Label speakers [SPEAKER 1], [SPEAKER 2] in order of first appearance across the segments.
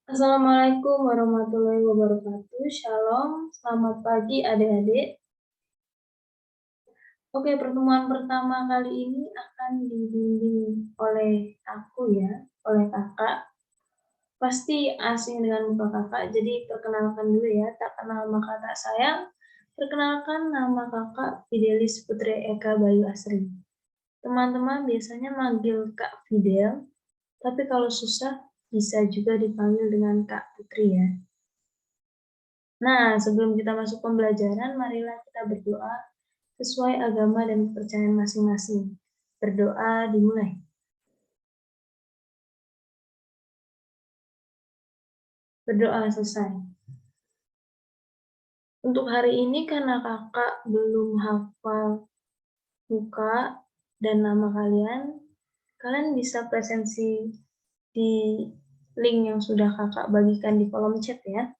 [SPEAKER 1] Assalamualaikum warahmatullahi wabarakatuh. Shalom, selamat pagi adik-adik. Oke, pertemuan pertama kali ini akan dibimbing oleh aku ya, oleh kakak. Pasti asing dengan muka kakak, jadi perkenalkan dulu ya, tak kenal maka tak sayang. Perkenalkan nama kakak Fidelis Putri Eka Bayu Asri. Teman-teman biasanya manggil Kak Fidel, tapi kalau susah bisa juga dipanggil dengan Kak Putri ya. Nah, sebelum kita masuk pembelajaran, marilah kita berdoa sesuai agama dan kepercayaan masing-masing. Berdoa dimulai. Berdoa selesai. Untuk hari ini karena kakak belum hafal muka dan nama kalian, kalian bisa presensi di link yang sudah kakak bagikan di kolom chat ya.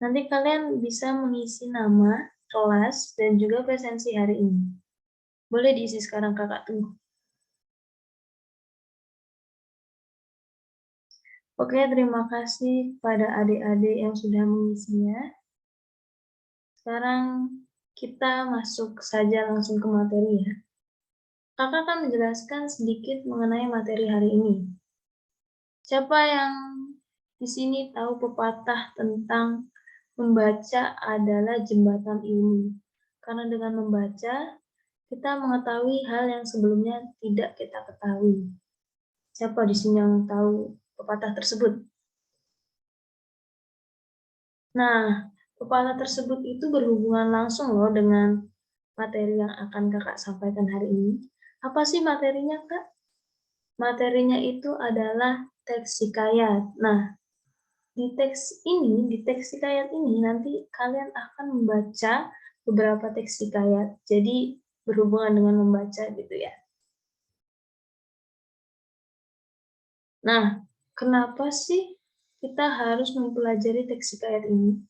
[SPEAKER 1] Nanti kalian bisa mengisi nama, kelas, dan juga presensi hari ini. Boleh diisi sekarang, kakak tunggu. Oke, terima kasih pada adik-adik yang sudah mengisinya. Sekarang kita masuk saja langsung ke materi ya. Kakak akan menjelaskan sedikit mengenai materi hari ini. Siapa yang di sini tahu pepatah tentang membaca adalah jembatan ilmu? Karena dengan membaca, kita mengetahui hal yang sebelumnya tidak kita ketahui. Siapa di sini yang tahu pepatah tersebut? Nah, pepatah tersebut itu berhubungan langsung loh dengan materi yang akan kakak sampaikan hari ini. Apa sih materinya, Kak? Materinya itu adalah teks hikayat. Nah, di teks hikayat ini nanti kalian akan membaca beberapa teks hikayat. Jadi berhubungan dengan membaca gitu ya. Nah, kenapa sih kita harus mempelajari teks hikayat ini?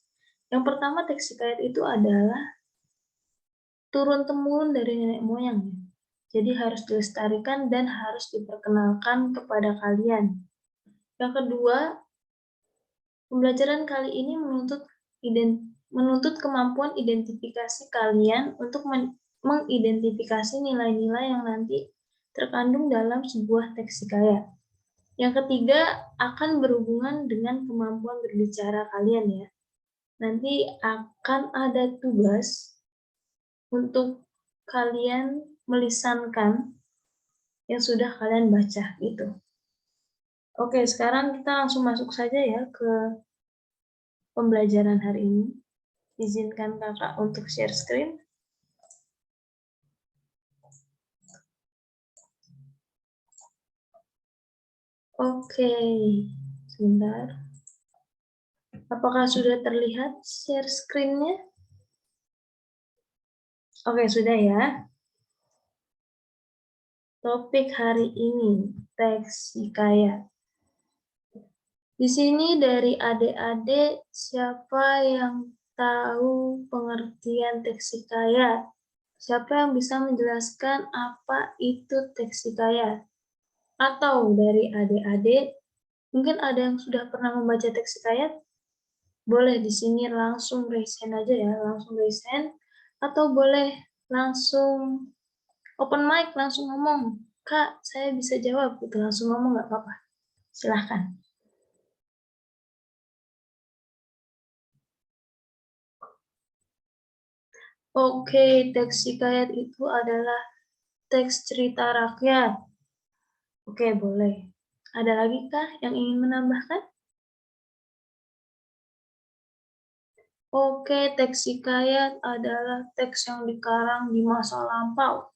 [SPEAKER 1] Yang pertama, teks hikayat itu adalah turun-temurun dari nenek moyang ya. Jadi harus dilestarikan dan harus diperkenalkan kepada kalian. Yang kedua, pembelajaran kali ini menuntut kemampuan identifikasi kalian untuk mengidentifikasi nilai-nilai yang nanti terkandung dalam sebuah teks hikayat. Yang ketiga, akan berhubungan dengan kemampuan berbicara kalian ya. Nanti akan ada tugas untuk kalian melisankan yang sudah kalian baca gitu. Oke, sekarang kita langsung masuk saja ya ke pembelajaran hari ini. Izinkan kakak untuk share screen. Oke, sebentar. Apakah sudah terlihat share screen-nya? Oke, sudah ya. Topik hari ini, teks hikayat. Di sini dari adik-adik, siapa yang tahu pengertian teks hikayat? Siapa yang bisa menjelaskan apa itu teks hikayat? Atau dari adik-adik, mungkin ada yang sudah pernah membaca teks hikayat? Boleh di sini langsung raise hand aja ya, langsung raise hand. Atau boleh langsung open mic, langsung ngomong. Kak, saya bisa jawab, gitu. Langsung ngomong nggak apa-apa. Silahkan. Oke, teks hikayat itu adalah teks cerita rakyat. Oke, boleh. Ada lagi kah yang ingin menambahkan? Oke, teks hikayat adalah teks yang dikarang di masa lampau.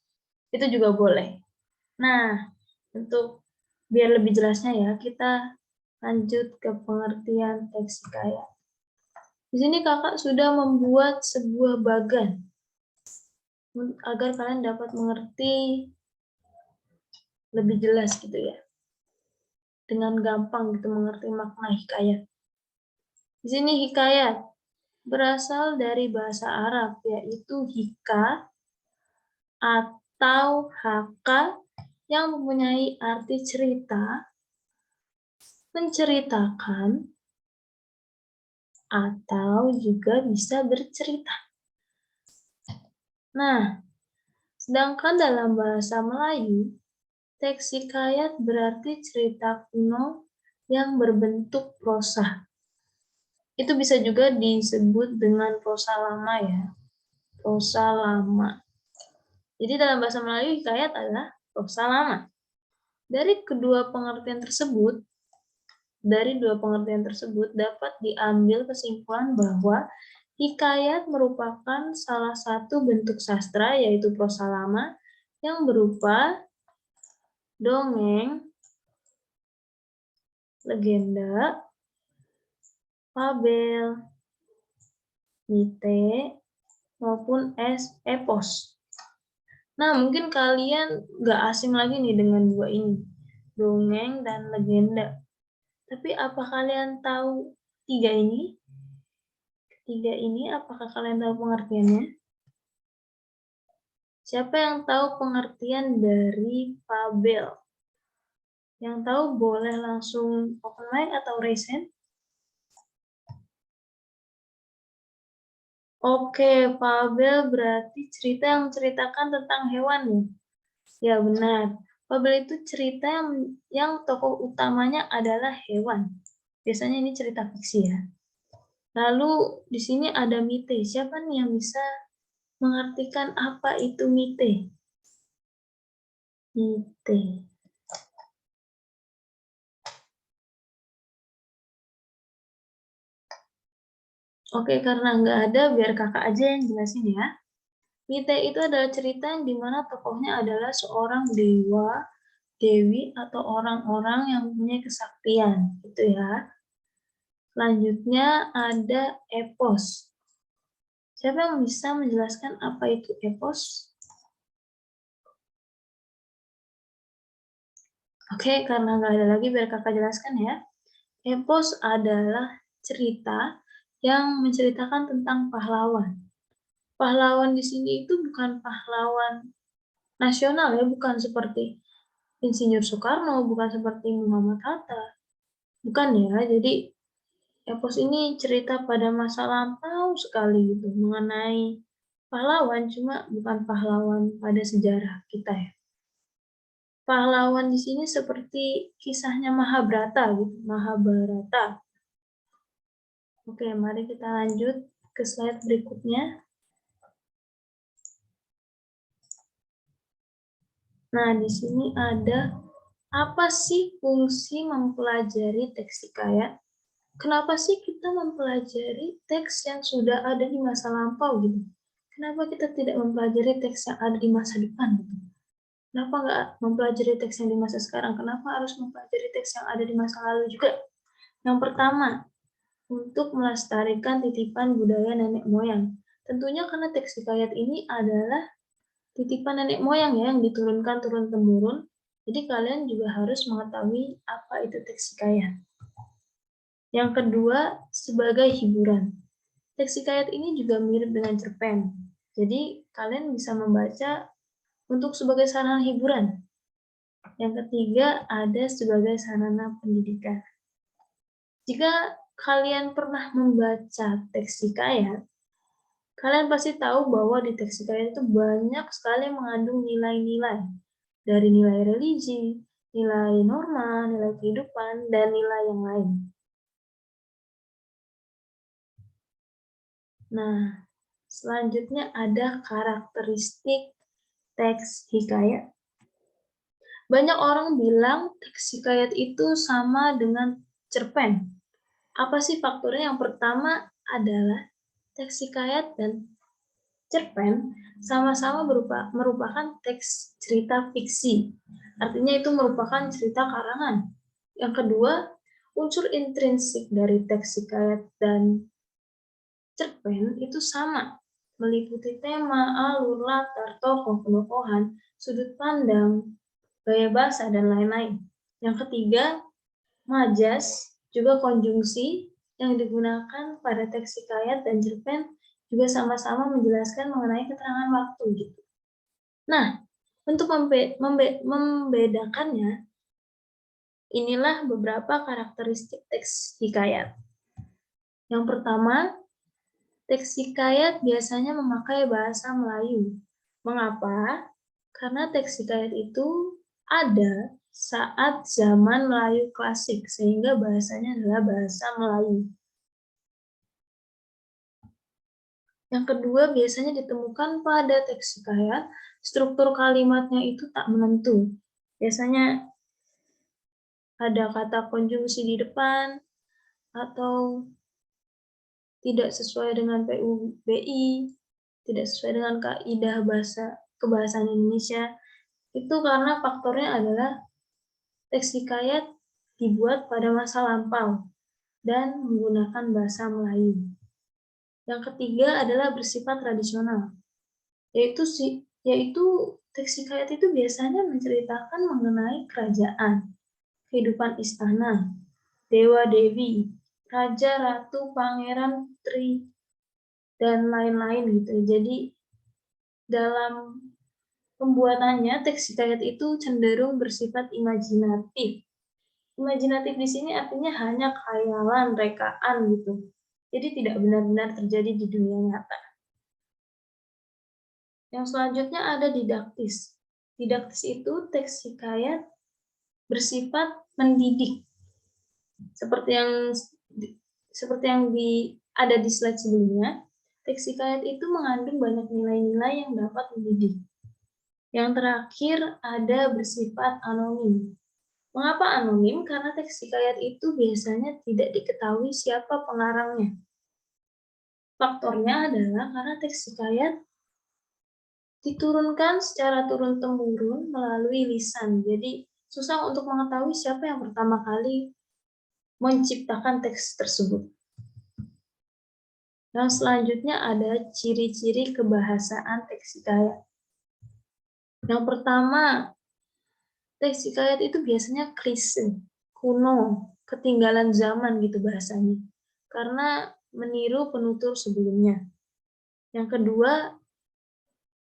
[SPEAKER 1] Itu juga boleh. Nah, untuk biar lebih jelasnya ya, kita lanjut ke pengertian teks hikayat. Di sini kakak sudah membuat sebuah bagan agar kalian dapat mengerti lebih jelas gitu ya. Dengan gampang gitu mengerti makna hikayat. Di sini hikayat berasal dari bahasa Arab yaitu hika atau haka yang mempunyai arti cerita, menceritakan, atau juga bisa bercerita. Nah, sedangkan dalam bahasa Melayu, teks hikayat berarti cerita kuno yang berbentuk prosa. Itu bisa juga disebut dengan prosa lama ya, prosa lama. Jadi dalam bahasa Melayu hikayat adalah prosa lama. Dari dua pengertian tersebut dapat diambil kesimpulan bahwa hikayat merupakan salah satu bentuk sastra yaitu prosa lama yang berupa dongeng, legenda, fabel, mite, maupun epos. Nah, mungkin kalian nggak asing lagi nih dengan dua ini, dongeng dan legenda. Tapi apa kalian tahu tiga ini? Ketiga ini, apakah kalian tahu pengertiannya? Siapa yang tahu pengertian dari fabel? Yang tahu boleh langsung open mic atau raise hand? Oke, fabel berarti cerita yang menceritakan tentang hewan nih. Ya benar, fabel itu cerita yang tokoh utamanya adalah hewan. Biasanya ini cerita fiksi ya. Lalu di sini ada mite. Siapa nih yang bisa mengartikan apa itu mite? Mite. Oke, karena nggak ada, biar kakak aja yang jelasin ya. Mite itu adalah cerita yang dimana tokohnya adalah seorang dewa, dewi, atau orang-orang yang mempunyai kesaktian, gitu ya. Selanjutnya ada epos. Siapa yang bisa menjelaskan apa itu epos? Oke, karena nggak ada lagi, biar kakak jelaskan ya. Epos adalah cerita yang menceritakan tentang pahlawan. Pahlawan di sini itu bukan pahlawan nasional ya, bukan seperti Insinyur Soekarno, bukan seperti Muhammad Hatta. Bukan ya, jadi epos ini cerita pada masa lampau sekali gitu, mengenai pahlawan, cuma bukan pahlawan pada sejarah kita ya. Pahlawan di sini seperti kisahnya Mahabharata gitu, Mahabharata. Oke, mari kita lanjut ke slide berikutnya. Nah, di sini ada apa sih fungsi mempelajari teks hikayat? Kenapa sih kita mempelajari teks yang sudah ada di masa lampau gitu? Kenapa kita tidak mempelajari teks yang ada di masa depan gitu? Kenapa nggak mempelajari teks yang di masa sekarang? Kenapa harus mempelajari teks yang ada di masa lalu juga? Yang pertama, untuk melestarikan titipan budaya nenek moyang. Tentunya karena teks hikayat ini adalah titipan nenek moyang ya, yang diturunkan turun-temurun. Jadi kalian juga harus mengetahui apa itu teks hikayat. Yang kedua, sebagai hiburan. Teks hikayat ini juga mirip dengan cerpen. Jadi kalian bisa membaca untuk sebagai sarana hiburan. Yang ketiga, ada sebagai sarana pendidikan. Jika kalian pernah membaca teks hikayat, kalian pasti tahu bahwa di teks hikayat itu banyak sekali mengandung nilai-nilai. Dari nilai religi, nilai norma, nilai kehidupan, dan nilai yang lain. Nah, selanjutnya ada karakteristik teks hikayat. Banyak orang bilang teks hikayat itu sama dengan cerpen. Apa sih faktornya? Yang pertama adalah teks hikayat dan cerpen sama-sama merupakan teks cerita fiksi. Artinya itu merupakan cerita karangan. Yang kedua, unsur intrinsik dari teks hikayat dan cerpen itu sama, meliputi tema, alur, latar, tokoh, penokohan, sudut pandang, gaya bahasa, dan lain-lain. Yang ketiga, majas, juga konjungsi yang digunakan pada teks hikayat dan cerpen juga sama-sama menjelaskan mengenai keterangan waktu gitu. Nah, untuk membedakannya, Inilah beberapa karakteristik teks hikayat. Yang pertama, teks hikayat biasanya memakai bahasa Melayu. Mengapa? Karena teks hikayat itu ada saat zaman Melayu klasik, sehingga bahasanya adalah bahasa Melayu. Yang kedua, biasanya ditemukan pada teks hikayat, struktur kalimatnya itu tak menentu. Biasanya ada kata konjungsi di depan, atau tidak sesuai dengan PUBI, tidak sesuai dengan kaidah kebahasaan Indonesia, itu karena faktornya adalah teks hikayat dibuat pada masa lampau dan menggunakan bahasa Melayu. Yang ketiga adalah bersifat tradisional, yaitu teks hikayat itu biasanya menceritakan mengenai kerajaan, kehidupan istana, dewa-dewi, raja, ratu, pangeran, putri, dan lain-lain gitu. Jadi dalam pembuatannya teks hikayat itu cenderung bersifat imajinatif. Imajinatif di sini artinya hanya khayalan, rekaan gitu. Jadi tidak benar-benar terjadi di dunia nyata. Yang selanjutnya ada didaktis. Didaktis itu teks hikayat bersifat mendidik. Seperti yang ada di slide sebelumnya, teks hikayat itu mengandung banyak nilai-nilai yang dapat mendidik. Yang terakhir ada bersifat anonim. Mengapa anonim? Karena teks hikayat itu biasanya tidak diketahui siapa pengarangnya. Faktornya adalah karena teks hikayat diturunkan secara turun-temurun melalui lisan. Jadi susah untuk mengetahui siapa yang pertama kali menciptakan teks tersebut. Yang selanjutnya ada ciri-ciri kebahasaan teks hikayat. Yang pertama, teks hikayat itu biasanya klise, kuno, ketinggalan zaman gitu bahasanya. Karena meniru penutur sebelumnya. Yang kedua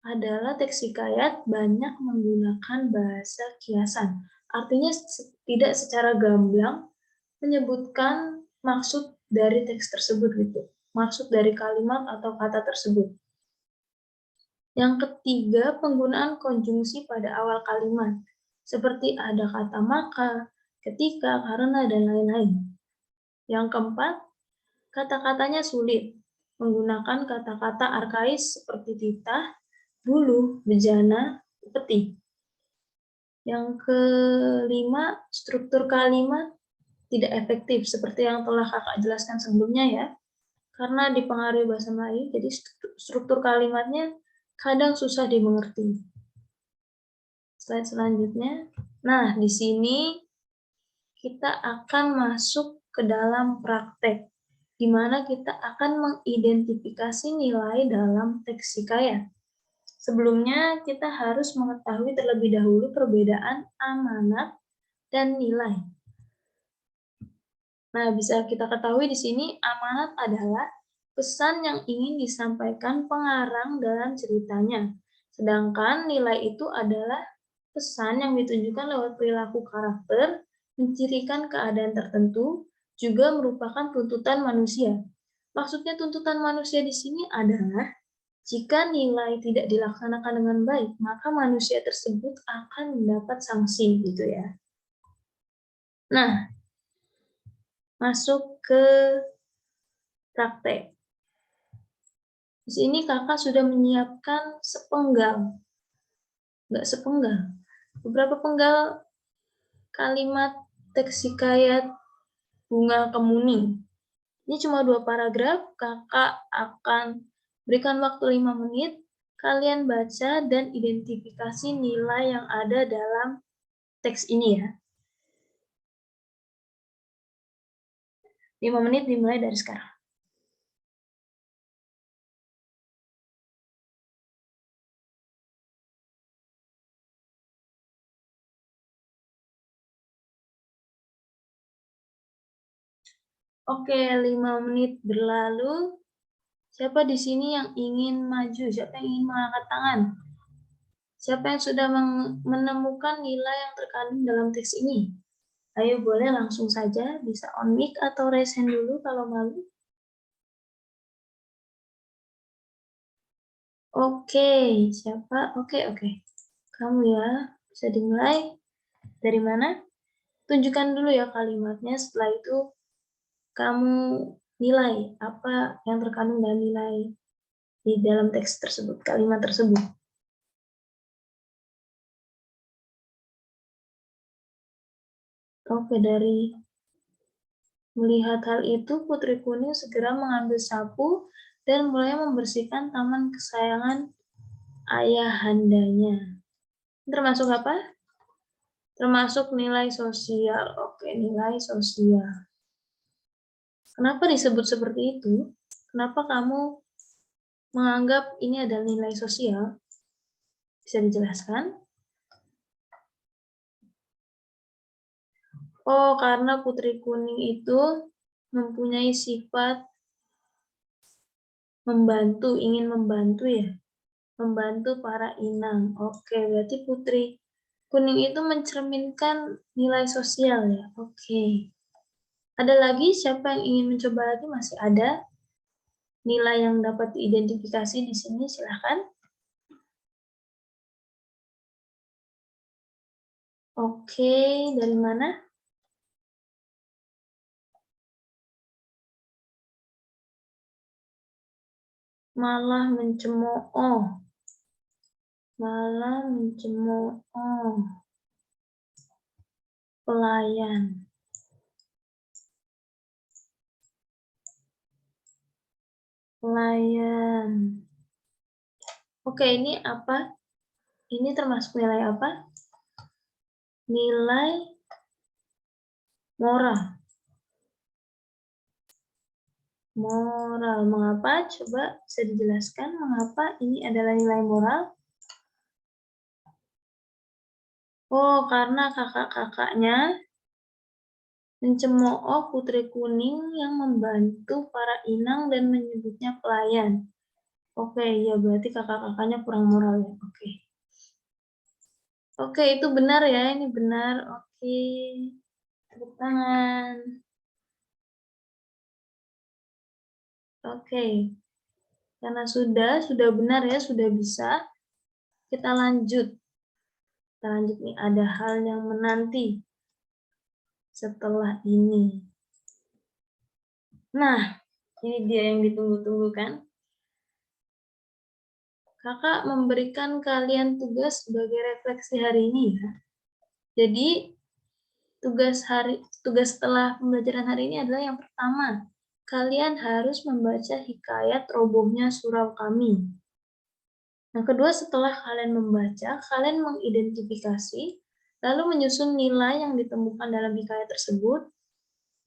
[SPEAKER 1] adalah teks hikayat banyak menggunakan bahasa kiasan. Artinya tidak secara gamblang menyebutkan maksud dari teks tersebut gitu. Maksud dari kalimat atau kata tersebut. Yang ketiga, penggunaan konjungsi pada awal kalimat. Seperti ada kata maka, ketika, karena, dan lain-lain. Yang keempat, kata-katanya sulit. Menggunakan kata-kata arkais seperti titah, bulu, bejana, peti. Yang kelima, struktur kalimat tidak efektif, seperti yang telah kakak jelaskan sebelumnya ya. Karena dipengaruhi bahasa Melayu, jadi struktur kalimatnya kadang susah dimengerti. Slide selanjutnya. Nah, di sini kita akan masuk ke dalam praktek, di mana kita akan mengidentifikasi nilai dalam teks hikayat. Sebelumnya, kita harus mengetahui terlebih dahulu perbedaan amanat dan nilai. Nah, bisa kita ketahui di sini amanat adalah pesan yang ingin disampaikan pengarang dalam ceritanya. Sedangkan nilai itu adalah pesan yang ditunjukkan lewat perilaku karakter, mencirikan keadaan tertentu, juga merupakan tuntutan manusia. Maksudnya tuntutan manusia di sini adalah jika nilai tidak dilaksanakan dengan baik, maka manusia tersebut akan mendapat sanksi gitu ya. Nah, masuk ke praktek. Di sini kakak sudah menyiapkan beberapa penggal kalimat teks hikayat Bunga Kemuning. Ini cuma 2 paragraf, kakak akan berikan waktu 5 menit, kalian baca dan identifikasi nilai yang ada dalam teks ini ya. 5 menit dimulai dari sekarang. Oke, 5 menit berlalu. Siapa di sini yang ingin maju? Siapa yang ingin mengangkat tangan? Siapa yang sudah menemukan nilai yang terkandung dalam teks ini? Ayo boleh langsung saja, bisa on mic atau raise hand dulu kalau malu. Oke, siapa? Oke. Kamu ya, bisa dimulai. Dari mana? Tunjukkan dulu ya kalimatnya, setelah itu kamu nilai apa yang terkandung dalam nilai di dalam teks tersebut, kalimat tersebut. Oke, dari melihat hal itu, Putri Kuning segera mengambil sapu dan mulai membersihkan taman kesayangan ayahandanya. Termasuk apa? Termasuk nilai sosial. Oke, nilai sosial. Kenapa disebut seperti itu? Kenapa kamu menganggap ini adalah nilai sosial? Bisa dijelaskan? Oh, karena Putri Kuning itu mempunyai sifat membantu, ingin membantu ya? Membantu para inang. Oke, berarti Putri Kuning itu mencerminkan nilai sosial ya? Oke. Ada lagi? Siapa yang ingin mencoba lagi? Masih ada nilai yang dapat diidentifikasi di sini, silahkan. Oke, dari mana? Malah mencemooh. Malah mencemooh. Pelayan. Pelayan. Oke, ini apa? Ini termasuk nilai apa? Nilai moral. Moral. Mengapa? Coba bisa dijelaskan mengapa ini adalah nilai moral? Oh, karena kakak-kakaknya mencemooh Putri Kuning yang membantu para inang dan menyebutnya pelayan. Oke, ya berarti kakak-kakaknya kurang moral ya. Oke. Oke, itu benar ya, ini benar. Oke. Tepuk tangan. Oke. Karena sudah benar ya, sudah bisa. Kita lanjut. Kita lanjut nih, ada hal yang menanti setelah ini. Nah, ini dia yang ditunggu-tunggu kan? Kakak memberikan kalian tugas sebagai refleksi hari ini ya. Jadi, tugas setelah pembelajaran hari ini adalah yang pertama, kalian harus membaca hikayat robohnya surau kami. Yang kedua, setelah kalian membaca, kalian mengidentifikasi, lalu menyusun nilai yang ditemukan dalam hikayat tersebut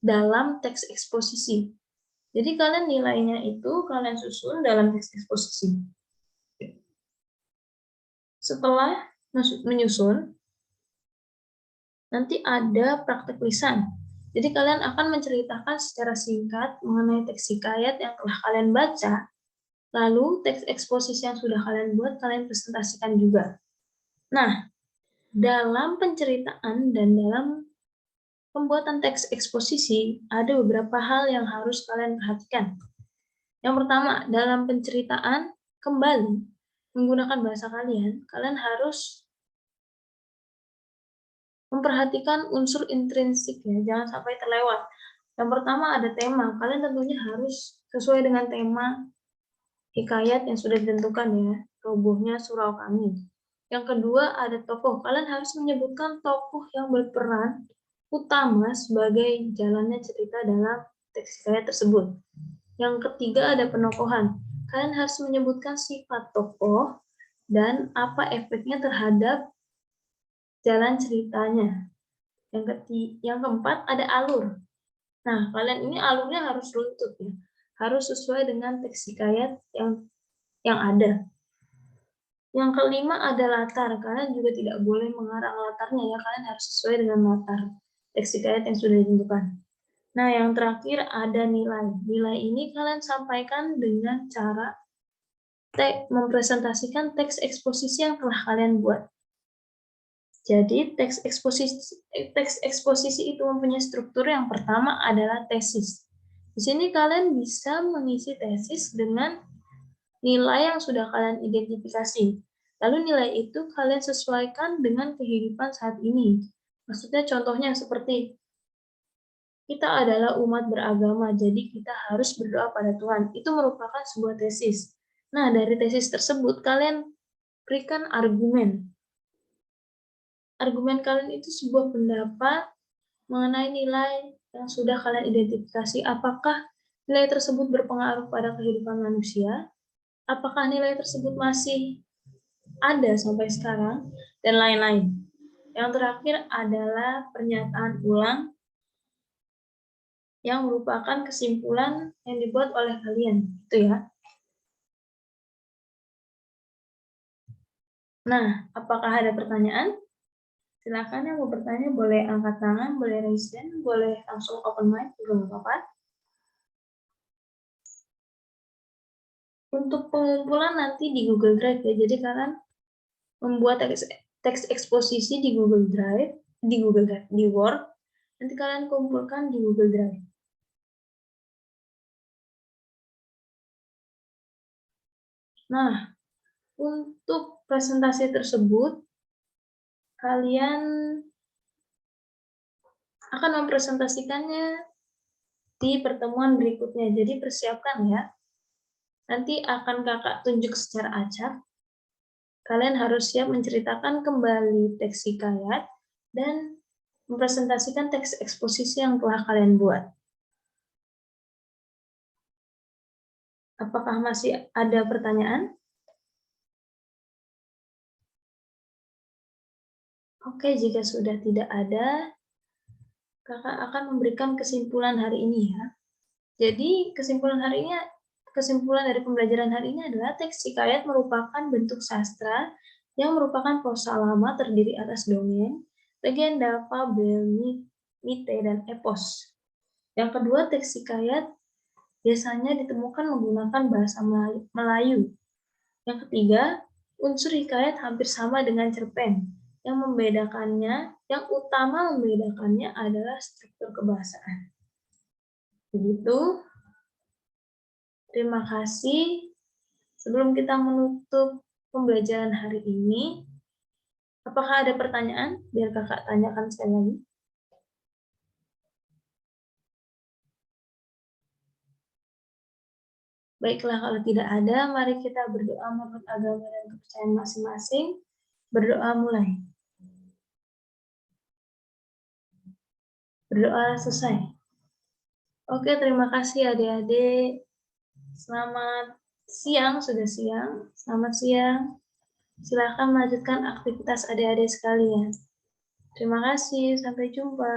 [SPEAKER 1] dalam teks eksposisi. Jadi kalian nilainya itu kalian susun dalam teks eksposisi. Setelah menyusun, nanti ada praktek lisan. Jadi kalian akan menceritakan secara singkat mengenai teks hikayat yang telah kalian baca, lalu teks eksposisi yang sudah kalian buat, kalian presentasikan juga. Nah, dalam penceritaan dan dalam pembuatan teks eksposisi, ada beberapa hal yang harus kalian perhatikan. Yang pertama, dalam penceritaan, kembali menggunakan bahasa kalian, kalian harus memperhatikan unsur intrinsik ya, jangan sampai terlewat. Yang pertama ada tema, kalian tentunya harus sesuai dengan tema hikayat yang sudah ditentukan ya, robohnya surau kami. Yang kedua ada tokoh, kalian harus menyebutkan tokoh yang berperan utama sebagai jalannya cerita dalam teks hikayat tersebut. Yang ketiga ada penokohan, kalian harus menyebutkan sifat tokoh dan apa efeknya terhadap jalan ceritanya. Yang keempat ada alur. Nah, kalian ini alurnya harus runtut ya. Harus sesuai dengan teks hikayat yang ada. Yang kelima ada latar. Kalian juga tidak boleh mengarang latarnya ya. Kalian harus sesuai dengan latar teks hikayat yang sudah ditentukan. Nah, yang terakhir ada nilai. Nilai ini kalian sampaikan dengan cara mempresentasikan teks eksposisi yang telah kalian buat. Jadi teks eksposisi itu mempunyai struktur. Yang pertama adalah tesis. Di sini kalian bisa mengisi tesis dengan nilai yang sudah kalian identifikasi. Lalu nilai itu kalian sesuaikan dengan kehidupan saat ini. Maksudnya contohnya seperti kita adalah umat beragama, jadi kita harus berdoa pada Tuhan. Itu merupakan sebuah tesis. Nah, dari tesis tersebut kalian berikan argumen. Argumen kalian itu sebuah pendapat mengenai nilai yang sudah kalian identifikasi. Apakah nilai tersebut berpengaruh pada kehidupan manusia? Apakah nilai tersebut masih ada sampai sekarang? Dan lain-lain. Yang terakhir adalah pernyataan ulang yang merupakan kesimpulan yang dibuat oleh kalian. Itu ya. Nah, apakah ada pertanyaan? Silakan yang mau bertanya boleh angkat tangan, boleh raise hand, boleh langsung open mic juga nggak apa-apa. Untuk pengumpulan nanti di Google Drive ya, jadi kalian membuat teks eksposisi di Google Drive, di Word, nanti kalian kumpulkan di Google Drive. Nah, untuk presentasi tersebut, kalian akan mempresentasikannya di pertemuan berikutnya. Jadi persiapkan ya. Nanti akan kakak tunjuk secara acak. Kalian harus siap menceritakan kembali teks hikayat dan mempresentasikan teks eksposisi yang telah kalian buat. Apakah masih ada pertanyaan? Oke, jika sudah tidak ada, kakak akan memberikan kesimpulan hari ini ya. Jadi kesimpulan dari pembelajaran hari ini adalah teks hikayat merupakan bentuk sastra yang merupakan prosa lama terdiri atas dongeng, legenda, fabel, mite, dan epos. Yang kedua, teks hikayat biasanya ditemukan menggunakan bahasa Melayu. Yang ketiga, unsur hikayat hampir sama dengan cerpen. Yang utama membedakannya adalah struktur kebahasaan. Begitu. Terima kasih. Sebelum kita menutup pembelajaran hari ini, apakah ada pertanyaan? Biar kakak tanyakan sekali lagi. Baiklah, kalau tidak ada, mari kita berdoa menurut agama dan kepercayaan masing-masing. Berdoa mulai. Berdoa selesai. Oke, terima kasih adik-adik. Selamat siang, sudah siang. Selamat siang. Silakan melanjutkan aktivitas adik-adik sekalian. Terima kasih, sampai jumpa.